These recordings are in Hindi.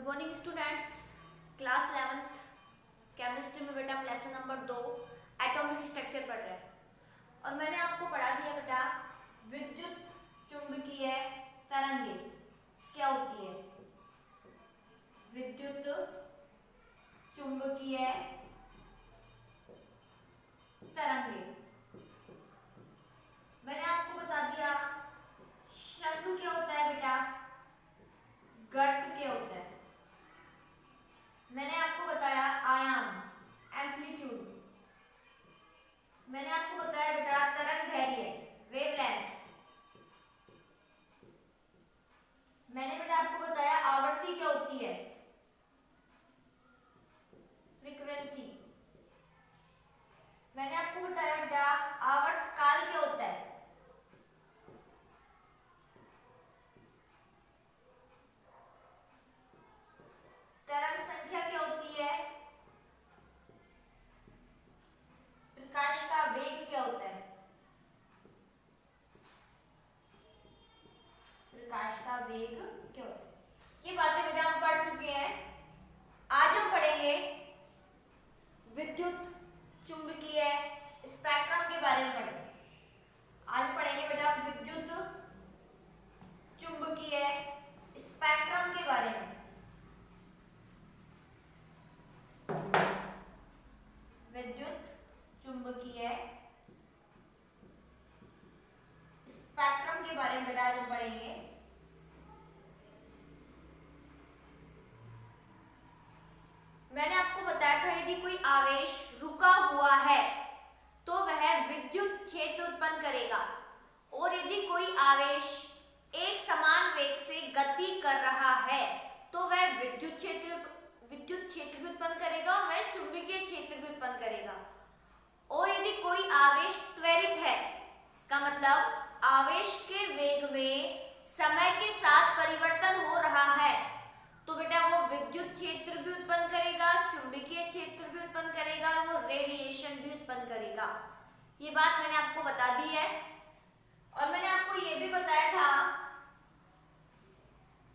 Morning students, class 11th chemistry में बेटा हम लेसन नंबर 2 एटॉमिक स्ट्रक्चर पढ़ रहे हैं। और मैंने आपको पढ़ा दिया बेटा विद्युत चुंबकीय तरंगे क्या होती है। विद्युत चुंबकीय तरंगे मैंने आपको बता दिया शंकु क्या होता है बेटा, गर्त क्या होता है। मैंने आपको बताया आयाम एम्पलीट्यूड, मैंने आपको बताया बेटा तरंग दैर्ध्य वेवलेंथ, मैंने बेटा आपको बताया आवर्ती क्या होती है फ्रीक्वेंसी, मैंने आपको बताया बेटा आवर्त काल क्या होता है, तरंग संख्या क्या होती है, प्रकाश का वेग क्या होता है, प्रकाश का वेग क्या होता है। ये बातें बेटा हम पढ़ चुके हैं। आज हम पढ़ेंगे विद्युत चुंबकीय स्पेक्ट्रम के बारे में पढ़ेंगे। आज पढ़ेंगे बेटा विद्युत चुंबकीय स्पेक्ट्रम के बारे में। विद्युत चुंबकीय स्पेक्ट्रम के बारे में बेटा आज हम पढ़ेंगे। मैंने आपको बताया था यदि कोई आवेश रुका हुआ है तो वह विद्युत क्षेत्र उत्पन्न करेगा, और यदि कोई आवेश एक समान वेग से गति कर रहा है तो वह विद्युत क्षेत्र भी उत्पन्न करेगा और वह चुंबकीय क्षेत्र भी उत्पन्न करेगा। और यदि कोई आवेश त्वरित है, इसका मतलब आवेश के वेग में समय के साथ परिवर्तन हो रहा है, तो बेटा वो विद्युत क्षेत्र भी उत्पन्न करेगा, चुंबकीय क्षेत्र भी उत्पन्न करेगा और वो रेडिएशन भी उत्पन्न करेगा। ये बात मैंने आपको बता दी है। और मैंने आपको ये भी बताया था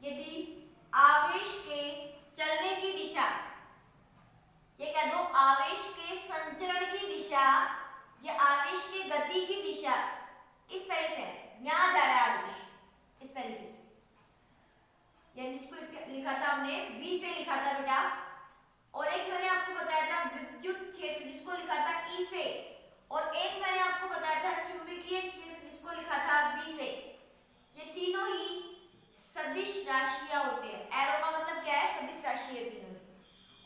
यदि आवेश के चलने की दिशा, ये कह दो आवेश के संचरण की दिशा या आवेश की गति की दिशा इस तरह से, यहां जा रहा है आवेश इस तरीके से, यानी इसको लिखा था हमने V से लिखा था बेटा। और एक मैंने आपको बताया था विद्युत क्षेत्र जिसको लिखा था E से, और एक मैंने आपको बताया था चुंबकीय क्षेत्र जिसको लिखा था B से। ये तीनों ही सदिश राशियां होते हैं। एरो का मतलब क्या है, सदिश राशि है तीनों,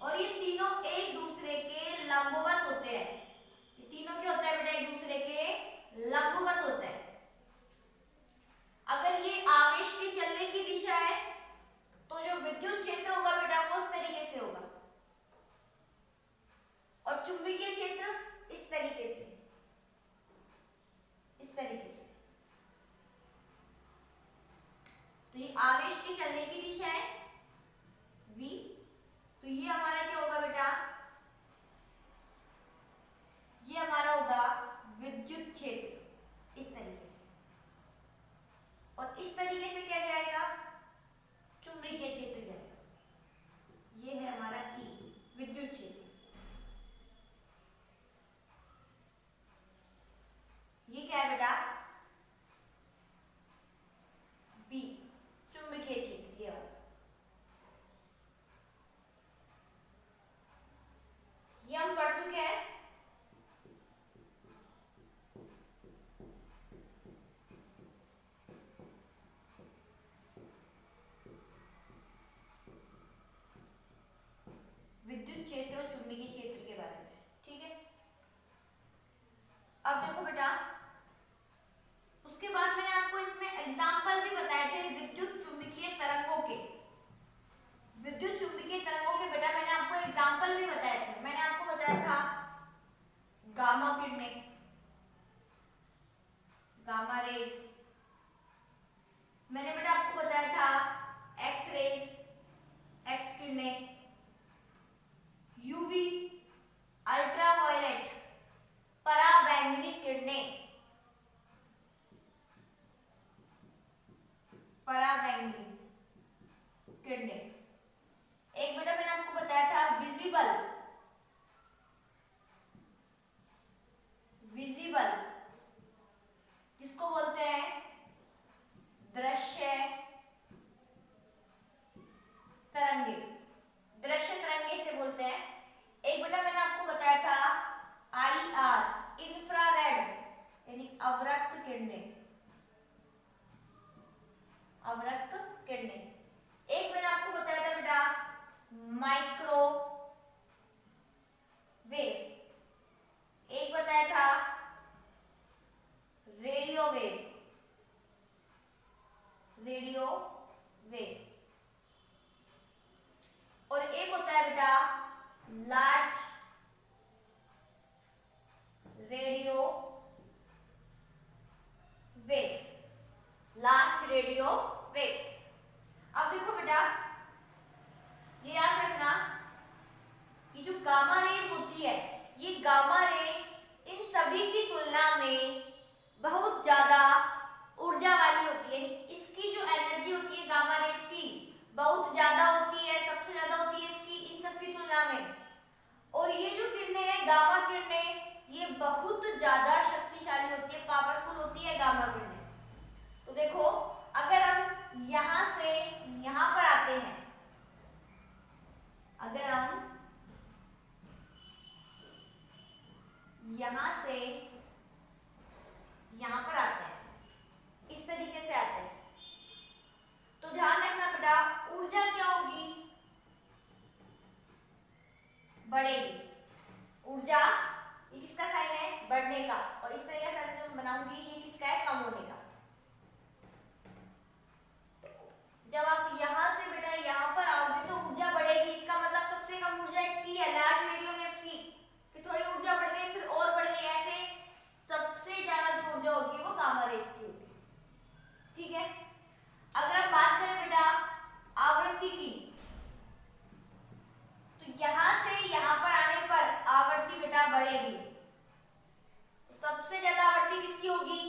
और ये तीनों एक दूसरे के लंबवत होते हैं। ये तीनों क्या होता है बेटा, एक दूसरे के लंबवत होते हैं। अगर ये आवेश के चलने की दिशा है तो जो विद्युत क्षेत्र होगा बेटा वो इस तरीके से होगा, और चुंबकीय क्षेत्र इस तरीके से, इस तरीके से। तो ये आवेश के चलने की दिशा है V, तो ये हमारा क्या होगा बेटा, ये हमारा होगा विद्युत क्षेत्र इस तरीके से, और इस तरीके से क्या जाएगा, चुंबकीय क्षेत्र जाएगा। ये है हमारा E विद्युत क्षेत्र। ये क्या है बेटा, B चुंबकीय क्षेत्र, ये वाला। ये हम पढ़ चुके हैं। Radio wave. और एक होता है बेटा large radio waves, large radio waves. अब देखो बेटा, ये याद रखना, ये जो गामा रेज होती है, ये गामा रेज इन सभी की तुलना में बहुत ज्यादा ऊर्जा वाली होती है। इसकी जो एनर्जी होती है गामा रेज की बहुत ज्यादा होती है, सबसे ज्यादा होती है इसकी इन सब की तुलना में। और ये जो किरणें हैं गामा किरणें, ये बहुत ज्यादा शक्तिशाली होती है, पावरफुल होती है गामा किरणें। तो देखो, अगर हम यहां से यहां पर आते हैं, अगर हम यहां से यहां पर आते हैं, इस तरीके से आते हैं, तो ध्यान रखना बेटा ऊर्जा क्या होगी, बढ़ेगी। ऊर्जा, ये किसका साइन है, बढ़ने का, और इस तरह का साइन जो बनाऊंगी ये किसका है, कम होने का। जब आप यहां से बेटा यहां पर आओगे तो ऊर्जा बढ़ेगी, इसका मतलब सबसे कम ऊर्जा इसकी है, लार्ज रेडियो वेव्स की। फिर थोड़ी ऊर्जा बढ़ गई, फिर और बढ़ गई, ऐसे सबसे ज्यादा जो ऊर्जा होगी वो गामा रेज की होगी। ठीक है, अगर हम बात करें बेटा आवृत्ति की, तो यहां से यहां पर आने पर आवृत्ति बेटा बढ़ेगी। तो सबसे ज्यादा आवृत्ति किसकी होगी,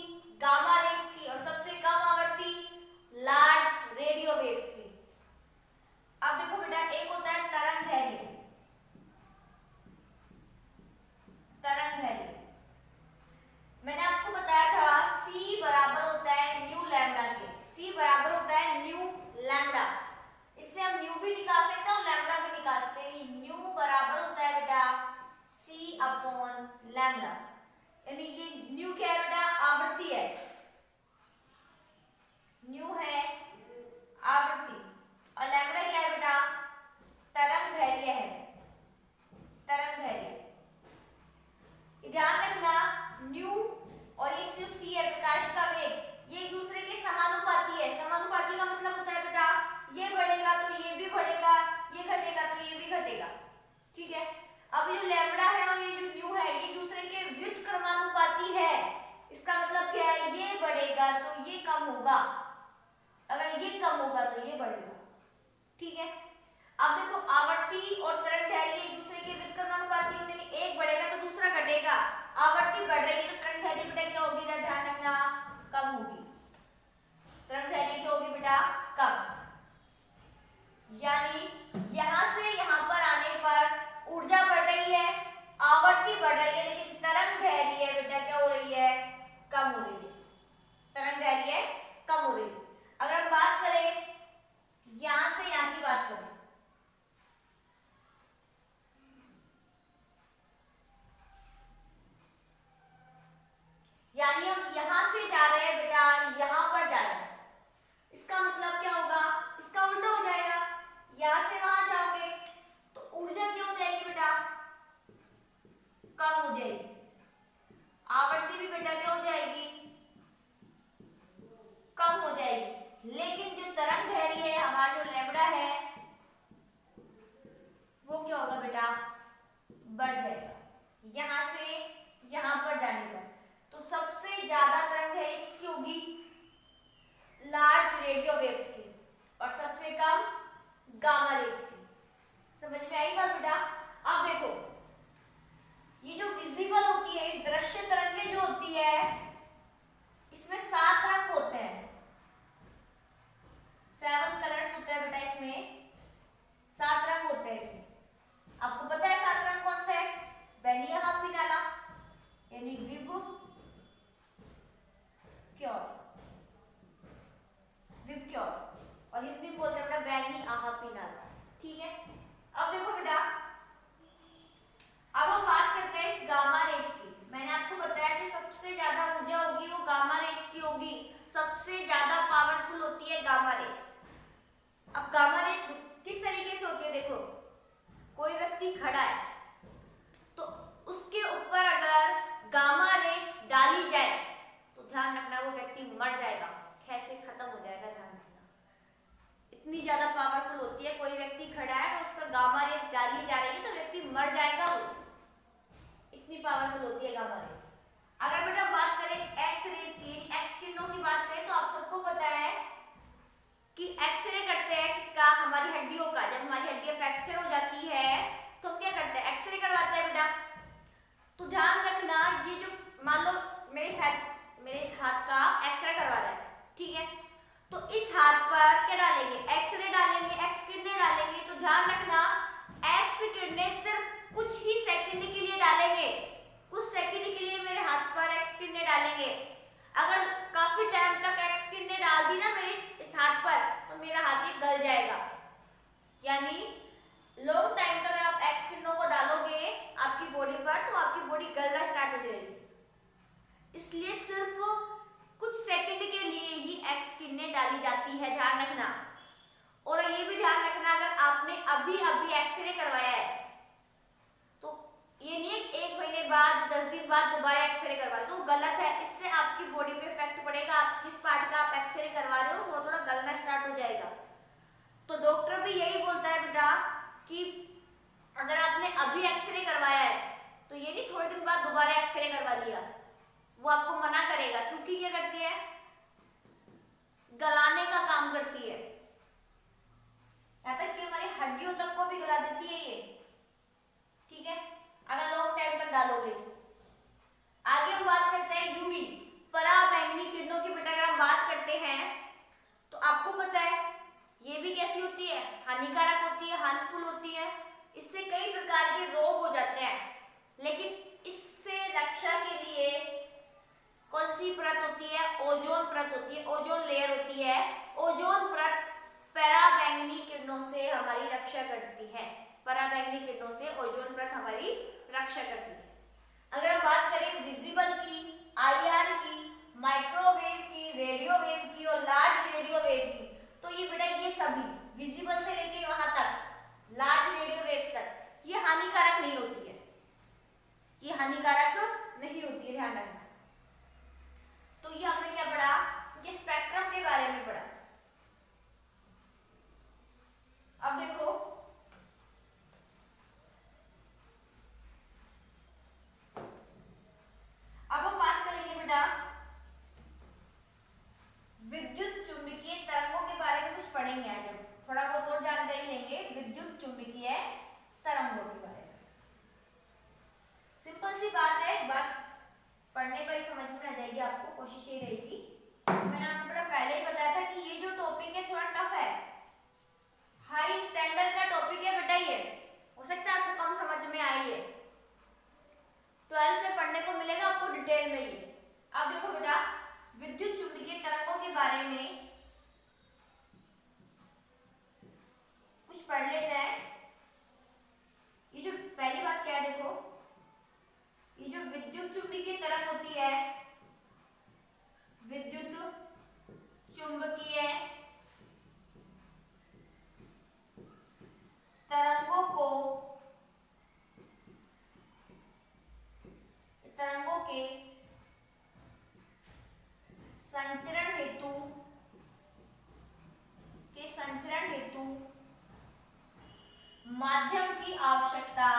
गामा रेज की, और सबसे कम आवृत्ति लार्ज रेडियो वेव्स की। अब देखो बेटा, एक होता है तरंग दैर्घ्य, तरंग दैर्घ्य मैंने आपको बताया था c बराबर होता है न्यू लैम्डा के, c बराबर होता है न्यू लैम्डा। इससे हम न्यू भी निकाल सकते हैं और लैम्डा भी निकाल सकते हैं। न्यू बराबर होता है बेटा c अपॉन लैम्डा, यानी ये न्यू क्या है बेटा, आवृत्ति है, न्यू है आवृत्ति, और लैम्डा क्या है बेटा, तरंग दैर्घ्य है, तरंग दैर्घ्य। ध्यान रखना न्यू और ये जो c है प्रकाश का वेग, ये एक दूसरे के समानुपाती है। समानुपाती का मतलब होता है बेटा ये बढ़ेगा तो ये भी बढ़ेगा, ये घटेगा तो ये भी घटेगा। ठीक है, अब ये जो लैम्डा है और ये जो न्यू है ये एक दूसरे के व्युत्क्रमानुपाती है। इसका मतलब क्या है, ये बढ़ेगा तो ये कम होगा, अगर ये कम होगा तो ये बढ़ेगा। ठीक है, अब देखो आवर्ती और तरंग दैर्घ्य एक दूसरे के व्युत्क्रमानुपाती होते हैं, एक बढ़ेगा तो दूसरा घटेगा। आवर्ती बढ़ रही है तो तरंग दैर्घ्य बेटा क्या होगी, ध्यान रखना कम होगी, तरंग दैर्घ्य क्या होगी बेटा, कम। यानी यहां से यहां पर आने पर ऊर्जा बढ़ रही है, आवर्ती बढ़ रही है, लेकिन तरंग दैर्घ्य बेटा क्या हो रही है, कम हो रही है, तरंग दैर्घ्य कम हो रही है। अगर हम बात करें यहां से यहां की बात करें, यानी हम यहां से जा रहे हैं बेटा यहां पर जा रहे हैं, इसका मतलब क्या होगा, इसका उल्टा हो जाएगा। यहां से वहां जाओगे तो ऊर्जा क्या हो जाएगी बेटा, कम हो जाएगी, आवर्ती भी बेटा क्या हो जाएगी, कम हो जाएगी। लेकिन जो तरंग दैर्घ्य है हमारा जो लैम्डा है वो क्या होगा बेटा, बढ़ जाएगा यहां से यहां पर जाने पर। तो सबसे ज्यादा तरंग दैर्घ्य किसकी होगी, लार्ज रेडियो वेव्स की, और सबसे कम गामा रेज की। समझ में आई बात बेटा। अब देखो ये जो विजिबल होती है, दृश्य तरंगें जो होती है, इसमें 7 रंग होते हैं, 7 कलर्स होते हैं बेटा, इसमें 7 रंग होते हैं इसमें। आपको पता है 7 रंग कौन से है, बैनिया हाफ पिनाला यानी विब क्योर, विब क्योर, और हिंदी में बोलते हैं बेटा बैनी आहा पिनाला। ठीक है, अब देखो बेटा, अब हम बात करते हैं इस गामा रेस की। मैंने आपको बताया कि सबसे ज्यादा ऊर्जा होगी वो गामा रेस की होगी, सबसे ज्यादा पावरफुल होती है गामा रेस। अब गामा रेस किस तरीके से होती है, देखो कोई व्यक्ति खड़ा है तो उसके ऊपर अगर गामा रेस डाली जाए तो ध्यान रखना वो व्यक्ति मर जाएगा, कैसे खत्म हो जाएगा, ध्यान रखना। जाती है, फ्रैक्चर हो जाती है, तो हम क्या करते हैं, एक्सरे करवाते हैं बेटा। तो ध्यान रखना, ये जो मान लो मेरे इस हाथ का एक्सरे करवा रहा है, ठीक है, तो इस हाथ पर क्या डालेंगे, एक्सरे डालेंगे, एक्स किरणें डालेंगे। तो ध्यान रखना, एक्स किरणें सिर्फ कुछ ही सेकंड के लिए डालेंगे, कुछ सेकंड के लिए मेरे हाथ पर एक्स किरणें डालेंगे। अगर काफी टाइम तक एक्स किरणें डाल दी ना मेरे इस हाथ पर, तो मेरा हाथ ये गल जाएगा। यानी लॉन्ग टाइम तक आप एक्स किरणों को डालोगे आपकी बॉडी पर, तो आपकी बॉडी गलना स्टार्ट हो जाएगी। इसलिए सिर्फ कुछ सेकंड के लिए ही एक्स किरणें डाली जाती है, ध्यान रखना। और ये भी ध्यान रखना, अगर आपने अभी अभी एक्सरे करवाया है, तो ये नहीं एक महीने बाद 10 दिन बाद दोबारा एक्सरे करवा, तो गलत है। इससे आपकी बॉडी पे इफेक्ट पड़ेगा। आप जिस पार्ट का आप एक्सरे करवा रहे हो थोड़ा थोड़ा गलना स्टार्ट हो जाएगा। तो डॉक्टर भी यही बोलता है बेटा कि अगर आपने अभी एक्सरे करवाया है, तो ये नहीं थोड़े दिन बाद दोबारा एक्सरे करवा लिया, वो आपको मना करेगा। क्योंकि क्या करती है, गलाने का काम करती है, यहाँ तक कि हमारी हड्डियों तक को भी गला देती है ये, ठीक है, अगर लॉन्ग टाइम तक डालोगे इसे। आगे हम बात करते हैं यूवी, पराबैंगनी किरणों की। बेटा अगर हम बात करते हैं तो आपको पता है ये भी कैसी होती है, हानिकारक होती है, हार्मफुल होती है। इससे कई प्रकार के रोग हो जाते हैं, लेकिन इससे रक्षा के लिए कौन सी परत होती है, ओजोन परत होती है, ओजोन लेयर होती है। ओजोन परत पराबैंगनी किरणों से हमारी रक्षा करती है, पराबैंगनी किरणों से ओजोन परत हमारी रक्षा करती है। अगर हम बात करें विजिबल की, आईआर की, माइक्रोवेव की, रेडियो वेव की और लार्ज रेडियो वेव की, तो ये बेटा ये सभी विजिबल से लेके वहां तक लार्ज रेडियो वेव्स तक ये हानिकारक नहीं होती है, ये हानिकारक नहीं होती है, ध्यान रखना। तो ये हमने क्या पढ़ा, ये स्पेक्ट्रम के बारे में पढ़ा। अब देखो अब हम बात करेंगे बेटा विद्युत चुंबकीय तरंगों के बारे में, कुछ पढ़ेंगे आज हम, थोड़ा बहुत और जानकारी लेंगे विद्युत चुंबकीय तरंगों के बारे में। सिंपल सी बात है, एक बात पढ़ने पर ही समझ में आ जाएगी आपको, कोशिश ये रहेगी। मैंने आपको बेटा पहले ही बताया था कि ये जो टॉपिक है थोड़ा टफ है, हाई स्टैंडर्ड का टॉपिक है बेटा। ये हो सकता है आपको कम समझ में आई है, 12th में पढ़ने को मिलेगा आपको डिटेल में ये। अब देखो बेटा विद्युत चुंबकीय तरंगों के बारे में कुछ पढ़ लेते हैं। ये जो पहली बात क्या है, देखो ये जो विद्युत चुंबकीय तरंग होती है, विद्युत चुंबकीय तरंगों के संचरण हेतु माध्यम की आवश्यकता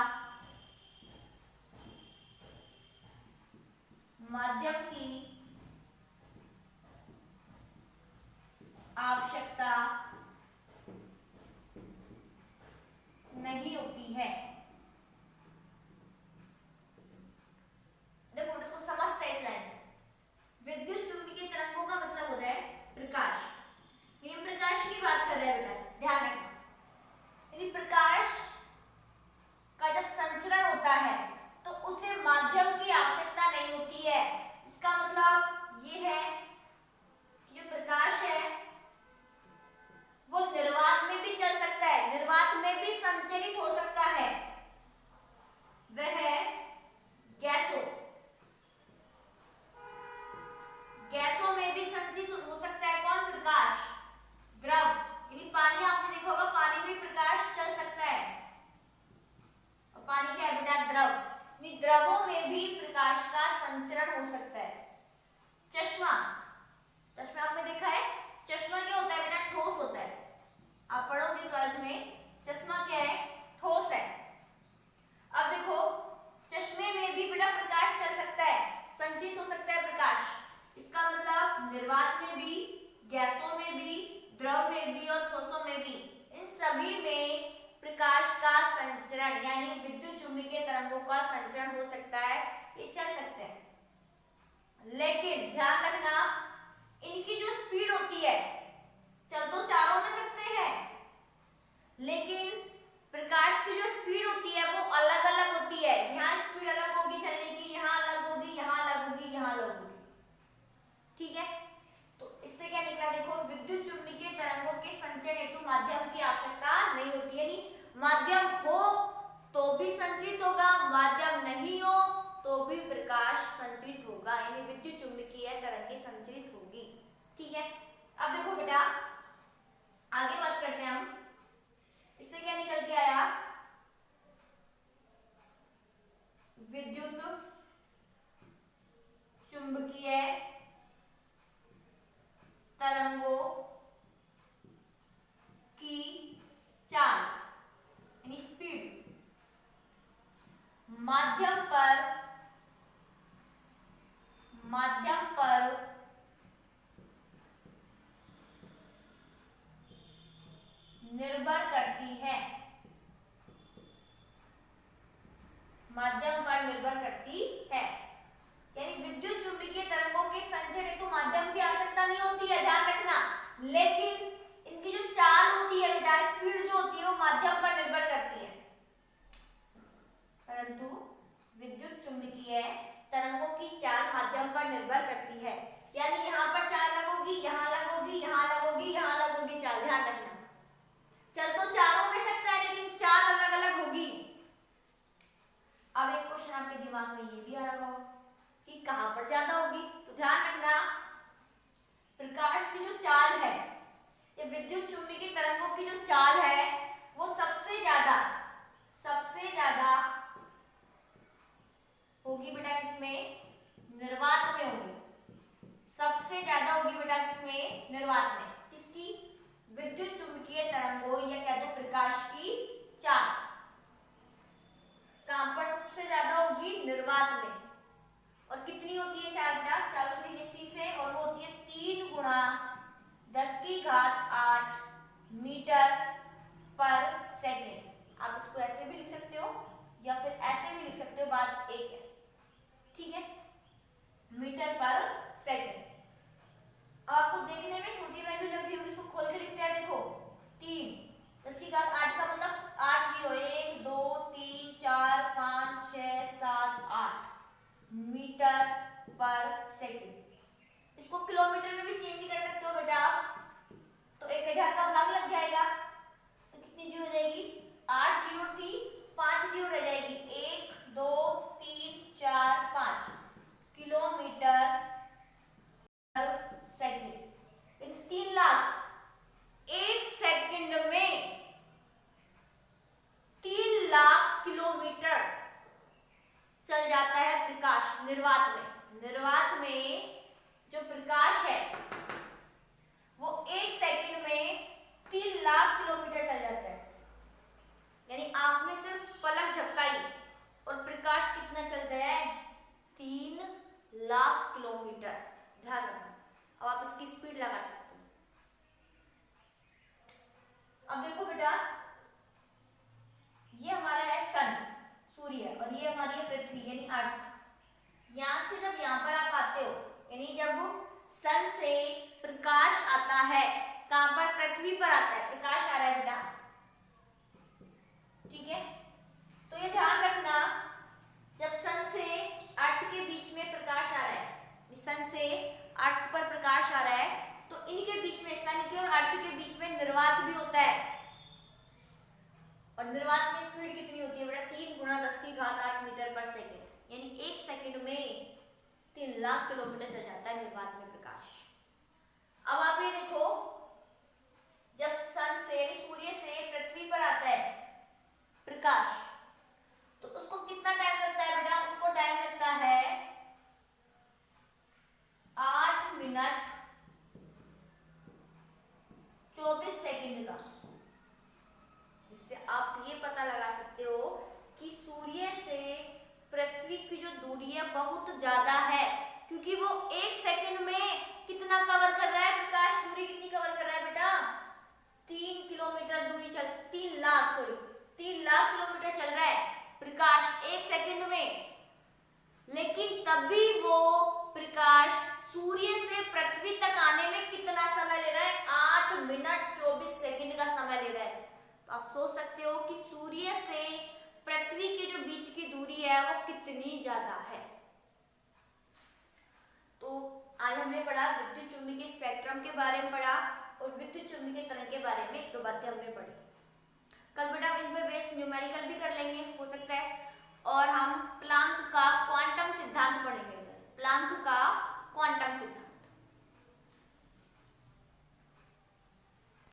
नहीं होती है। देखो इसको समझते हैं, इस लाइन विद्युत चुंबकीय तरंगों का मतलब होता है प्रकाश। ये प्रकाश की बात कर रहे हैं बेटा, ध्यान रखना। यदि प्रकाश का जब संचरण होता है तो उसे माध्यम की आवश्यकता नहीं होती है। इसका मतलब ये है कि जो प्रकाश है वो निर्वात में भी चल सकता है, निर्वात में भी संचरित हो सकता है। वह गैसों में भी संचरित हो सकता है। कौन? प्रकाश। द्रव यानी पानी, आपने देखा होगा पानी में प्रकाश चल सकता है, और पानी क्या है बेटा? द्रव। द्रवों में भी प्रकाश का संचरण हो सकता है। चश्मा आपने देखा है, चश्मा क्या होता है बेटा? ठोस होता है। आप पढ़ोगे 12th में, चश्मा क्या है? ठोस है। अब देखो चश्मे में भी बेटा प्रकाश चल सकता है, संचित हो सकता है प्रकाश। इसका मतलब निर्वात में भी, गैसों में भी, द्रव में भी और ठोसों में भी, इन सभी में प्रकाश का संचरण यानी विद्युत चुंबकीय तरंगों का संचरण हो सकता है, ये चल सकते हैं। लेकिन ध्यान रखना, इनकी जो स्पीड होती है, चल तो चारों में सकते हैं, लेकिन प्रकाश की जो स्पीड होती है वो अलग अलग होती है। यहाँ स्पीड अलग होगी चलने की, यहाँ अलग होगी, यहाँ अलग होगी, यहाँ अलग होगी। ठीक है, तो इससे क्या निकला, देखो विद्युत चुंबकीय तरंगों के संचरण हेतु माध्यम की आवश्यकता नहीं होती है। यानी माध्यम हो तो भी संचरित होगा, माध्यम नहीं हो तो भी प्रकाश संचरित होगा, यानी विद्युत चुंबकीय तरंगें संचरित होगी। ठीक है, अब देखो बेटा आगे बात करते हैं हम, इससे क्या निकल के आया, विद्युत चुंबकीय तरंगों की चाल यानी स्पीड माध्यम पर निर्भर करती है, माध्यम पर निर्भर करती है। यानी विद्युत चुंबकीय तरंगों के संचरण हेतु माध्यम की आवश्यकता नहीं होती है, ध्यान रखना, लेकिन इनकी जो चाल होती है बेटा, स्पीड जो होती है वो माध्यम पर निर्भर करती है। परंतु विद्युत चुंबकीय तरंगों की चाल माध्यम पर निर्भर करती है, यानी यहाँ पर चाल अलग होगी, यहाँ अलग होगी, यहाँ अलग होगी, यहाँ अलग होगी चाल, ध्यान रखना। चल तो चारों में सकता है लेकिन चाल अलग अलग होगी। अब एक क्वेश्चन आपके दिमाग में ये भी आ रहा होगा कि कहां पर ज्यादा होगी, तो ध्यान रखना, प्रकाश की जो चाल है, ये विद्युत चुंबकीय तरंगों की जो चाल है वो सबसे ज्यादा होगी बेटा किसमें, निर्वात में होगी, सबसे ज्यादा होगी बेटा किसमें, निर्वात में। किसकी, विद्युत चुंबकीय तरंगों या कह दो प्रकाश की चाल कहां पर सबसे ज्यादा होगी, निर्वात में। और कितनी होती है चाल बेटा, चाल होती है इसी से, और वो होती है 3 गुणा 10⁸ मीटर पर सेकेंड। आप इसको ऐसे भी लिख सकते हो या फिर ऐसे भी लिख सकते हो, बात एक है। ठीक है, मीटर पर सेकेंड। अब आपको देखने में छोटी वैल्यू लग रही होगी, इसको खोल के लिखते हैं, देखो 3 10⁸ का मतलब 8 0 1 2 3 4 5 6 7 8 मीटर पर सेकेंड। इसको किलोमीटर में भी चेंज कर सकते हो बेटा, तो 1000 का भाग लग जाएगा, तो कितनी जीरो हो जाएगी, 8 जीरो थी, 5 जीरो रह जाएगी, 1 2 3 4 5 किलोमीटर पर सेकेंड। 3 लाख 1 सेकंड में 3 लाख किलोमीटर चल जाता है प्रकाश निर्वात में। निर्वात में जो प्रकाश है वो 1 सेकंड में 3 लाख किलोमीटर चल जाता है। यानी आपने सिर्फ पलक झपकाई और प्रकाश कितना चलता है, 3 लाख किलोमीटर। ध्यान रखना, अब आप इसकी स्पीड लगा सकते हो। अब देखो बेटा, ये हमारा है सन, सूर्य, और ये हमारी है पृथ्वी यानी अर्थ। यहां से जब यहां पर आप आते हो, यानी जब सन से प्रकाश आता है, कहां पर, पृथ्वी पर आता है, प्रकाश आ रहा है बेटा। ठीक है, तो ये ध्यान रखना, जब सन से अर्थ के बीच में प्रकाश आ रहा है, सन से अर्थ पर प्रकाश आ रहा है, तो इनके बीच में, सन के और अर्थ के बीच में निर्वात भी होता है। और निर्वात में स्पीड कितनी होती है बेटा, 3 गुणा 10⁸ मीटर पर सेकेंड, यानी 1 सेकंड में 3 लाख किलोमीटर चल जाता है निर्वात में प्रकाश। अब आप ये देखो, जब सन से यानी सूर्य से पृथ्वी पर आता है प्रकाश, तो उसको कितना टाइम लगता है बेटा, उसको टाइम लगता है 8 मिनट 24 सेकंड का। इससे आप ये पता लगा सकते हो कि सूर्य से पृथ्वी की जो दूरी है बहुत ज्यादा है, क्योंकि वो 1 सेकंड में कितना कवर कर रहा है प्रकाश, दूरी लाख किलोमीटर चल रहा है प्रकाश एक सेकंड में, लेकिन तभी वो प्रकाश सूर्य से पृथ्वी तक आने में कितना समय ले रहा है? 8 मिनट 24 सेकंड का समय ले रहा है। तो आप सोच सकते हो कि सूर्य से पृथ्वी के जो बीच की दूरी है वो कितनी ज्यादा है। तो आज हमने पढ़ा विद्युत चुंबकीय स्पेक्ट्रम के बारे में पढ़ा और विद्युत चुंबकीय तरंग के बारे में एक दो बातें हमने पढ़ी। कल बेटा हम इन पे बेस न्यूमेरिकल भी कर लेंगे, हो सकता है